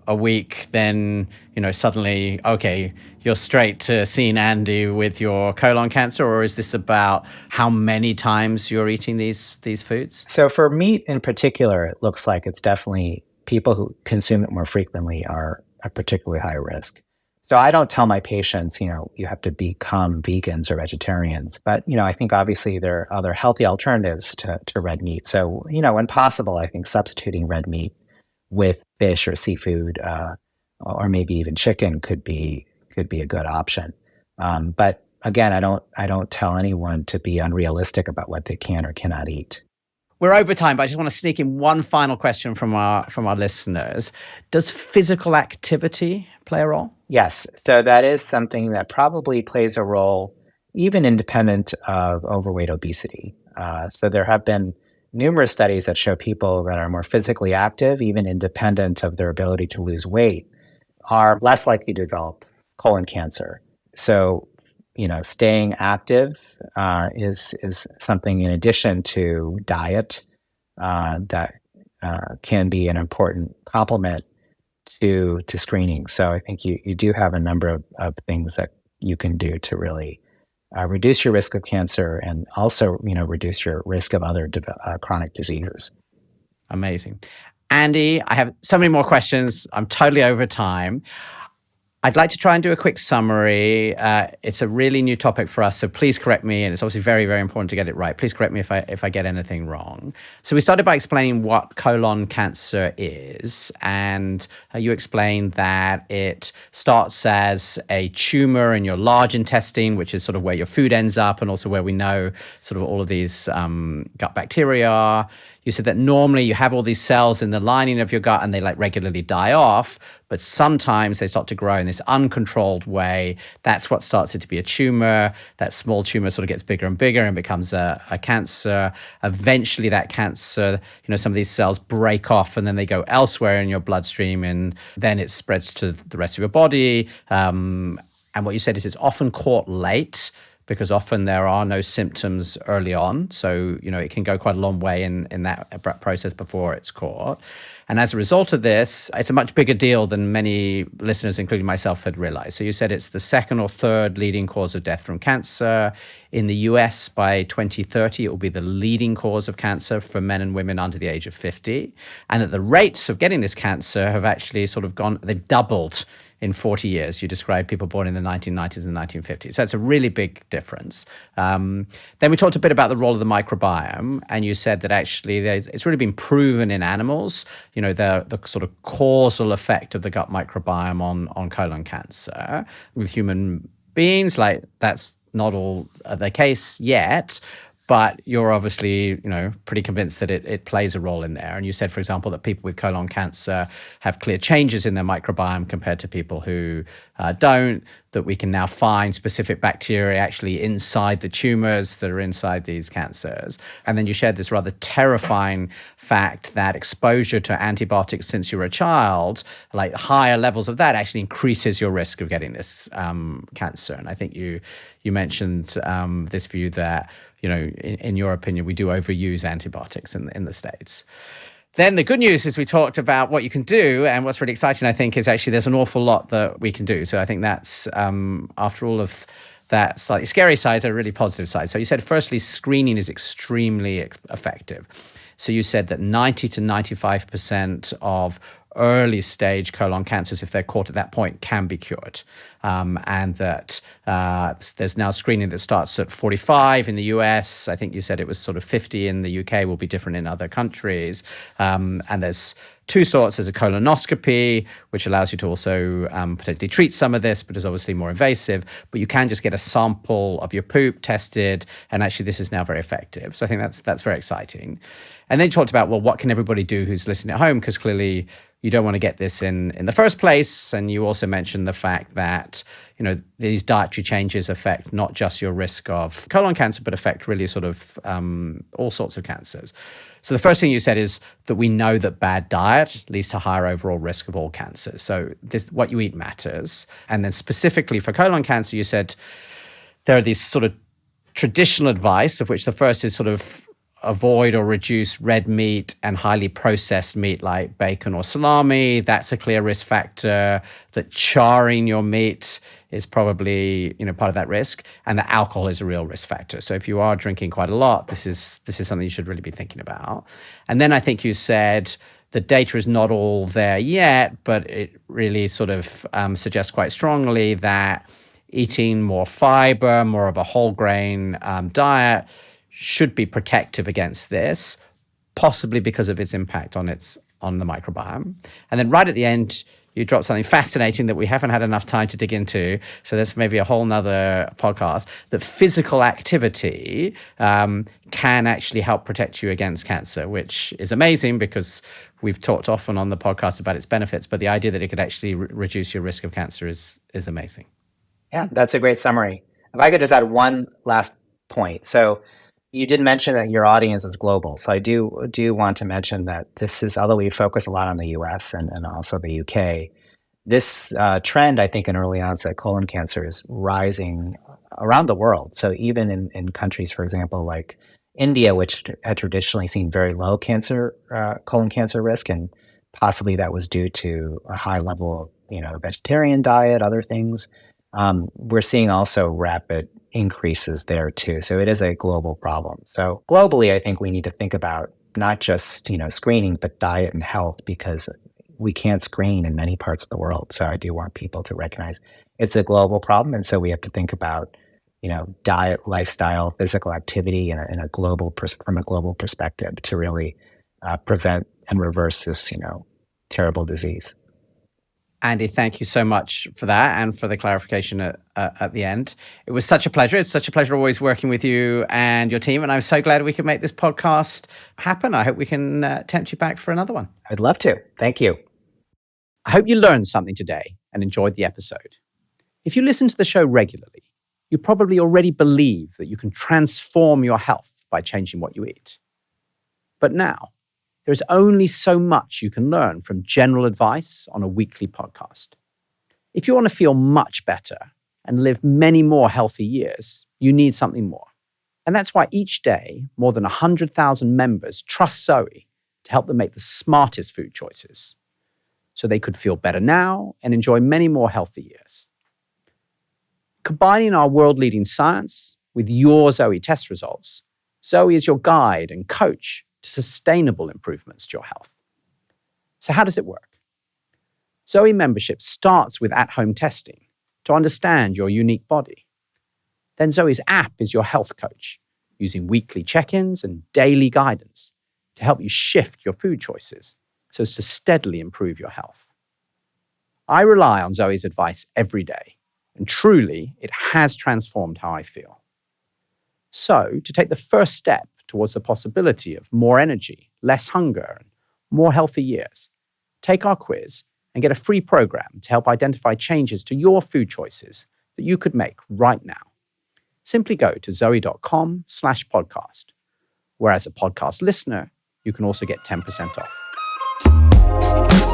a week, then, suddenly, okay, you're straight to seeing Andy with your colon cancer? Or is this about how many times you're eating these foods? So for meat in particular, it looks like it's definitely people who consume it more frequently are at particularly high risk. So I don't tell my patients, you have to become vegans or vegetarians. But, I think obviously there are other healthy alternatives to red meat. So, when possible, I think substituting red meat with fish or seafood, or maybe even chicken could be a good option. But again, I don't tell anyone to be unrealistic about what they can or cannot eat. We're over time, but I just want to sneak in one final question from our listeners. Does physical activity play a role? Yes. So that is something that probably plays a role, even independent of overweight obesity. So there have been numerous studies that show people that are more physically active, even independent of their ability to lose weight, are less likely to develop colon cancer. So, staying active is something in addition to diet that can be an important complement to screening. So I think you do have a number of things that you can do to really reduce your risk of cancer, and also reduce your risk of other chronic diseases. Amazing. Andy, I have so many more questions. I'm totally over time. I'd like to try and do a quick summary. It's a really new topic for us, so please correct me. And it's obviously very, very important to get it right. Please correct me if I get anything wrong. So we started by explaining what colon cancer is, and you explained that it starts as a tumor in your large intestine, which is sort of where your food ends up, and also where we know sort of all of these gut bacteria are. You said that normally you have all these cells in the lining of your gut and they like regularly die off, but sometimes they start to grow in this uncontrolled way. That's what starts it to be a tumor. That small tumor sort of gets bigger and bigger and becomes a cancer. Eventually that cancer, some of these cells break off and then they go elsewhere in your bloodstream, and then it spreads to the rest of your body. And what you said is it's often caught late, because often there are no symptoms early on. So, it can go quite a long way in that process before it's caught. And as a result of this, it's a much bigger deal than many listeners, including myself, had realized. So you said it's the second or third leading cause of death from cancer. In the US, by 2030, it will be the leading cause of cancer for men and women under the age of 50. And that the rates of getting this cancer have actually sort of they've doubled in 40 years. You described people born in the 1990s and 1950s. So it's a really big difference. Then we talked a bit about the role of the microbiome, and you said that actually it's really been proven in animals, the sort of causal effect of the gut microbiome on colon cancer. With human beings, like that's not all the case yet. But you're obviously, pretty convinced that it plays a role in there. And you said, for example, that people with colon cancer have clear changes in their microbiome compared to people who don't, that we can now find specific bacteria actually inside the tumors that are inside these cancers. And then you shared this rather terrifying fact that exposure to antibiotics since you were a child, like higher levels of that, actually increases your risk of getting this cancer. And I think you mentioned this view that, in your opinion, we do overuse antibiotics in the States. Then the good news is we talked about what you can do, and what's really exciting, I think, is actually there's an awful lot that we can do. So I think that's, after all of that slightly scary side, a really positive side. So you said, firstly, screening is extremely effective. So you said that 90 to 95% of early stage colon cancers, if they're caught at that point, can be cured. And that there's now screening that starts at 45 in the US. I think you said it was sort of 50 in the UK, will be different in other countries. And there's two sorts. There's a colonoscopy, which allows you to also potentially treat some of this, but is obviously more invasive. But you can just get a sample of your poop tested, and actually this is now very effective. So I think that's very exciting. And then you talked about, well, what can everybody do who's listening at home? Because clearly you don't want to get this in the first place. And you also mentioned the fact that, these dietary changes affect not just your risk of colon cancer, but affect really sort of all sorts of cancers. So the first thing you said is that we know that bad diet leads to higher overall risk of all cancers. So what you eat matters. And then specifically for colon cancer, you said there are these sort of traditional advice, of which the first is sort of avoid or reduce red meat and highly processed meat like bacon or salami. That's a clear risk factor. That charring your meat is probably part of that risk, and that alcohol is a real risk factor. So if you are drinking quite a lot, this is something you should really be thinking about. And then I think you said the data is not all there yet, but it really sort of suggests quite strongly that eating more fiber, more of a whole grain diet should be protective against this, possibly because of its impact on the microbiome. And then right at the end, you dropped something fascinating that we haven't had enough time to dig into. So that's maybe a whole nother podcast, that physical activity can actually help protect you against cancer, which is amazing because we've talked often on the podcast about its benefits, but the idea that it could actually reduce your risk of cancer is amazing. Yeah, that's a great summary. If I could just add one last point. So you did mention that your audience is global. So I do want to mention that this is, although we focus a lot on the US and also the UK, this trend, I think, in early onset colon cancer is rising around the world. So even in countries, for example, like India, which had traditionally seen very low colon cancer risk, and possibly that was due to a high level of vegetarian diet, other things, we're seeing also rapid increases there too. So it is a global problem. So globally, I think we need to think about not just, screening, but diet and health, because we can't screen in many parts of the world. So I do want people to recognize it's a global problem. And so we have to think about, diet, lifestyle, physical activity from a global perspective to really prevent and reverse this, terrible disease. Andy, thank you so much for that and for the clarification at the end. It was such a pleasure. It's such a pleasure always working with you and your team. And I'm so glad we could make this podcast happen. I hope we can tempt you back for another one. I'd love to. Thank you. I hope you learned something today and enjoyed the episode. If you listen to the show regularly, you probably already believe that you can transform your health by changing what you eat. But now, there's only so much you can learn from general advice on a weekly podcast. If you want to feel much better and live many more healthy years, you need something more. And that's why each day, more than 100,000 members trust Zoe to help them make the smartest food choices, so they could feel better now and enjoy many more healthy years. Combining our world-leading science with your Zoe test results, Zoe is your guide and coach to sustainable improvements to your health. So how does it work? Zoe membership starts with at-home testing to understand your unique body. Then Zoe's app is your health coach, using weekly check-ins and daily guidance to help you shift your food choices so as to steadily improve your health. I rely on Zoe's advice every day, and truly, it has transformed how I feel. So, to take the first step towards the possibility of more energy, less hunger, and more healthy years, take our quiz and get a free program to help identify changes to your food choices that you could make right now. Simply go to zoe.com/podcast, where as a podcast listener, you can also get 10% off.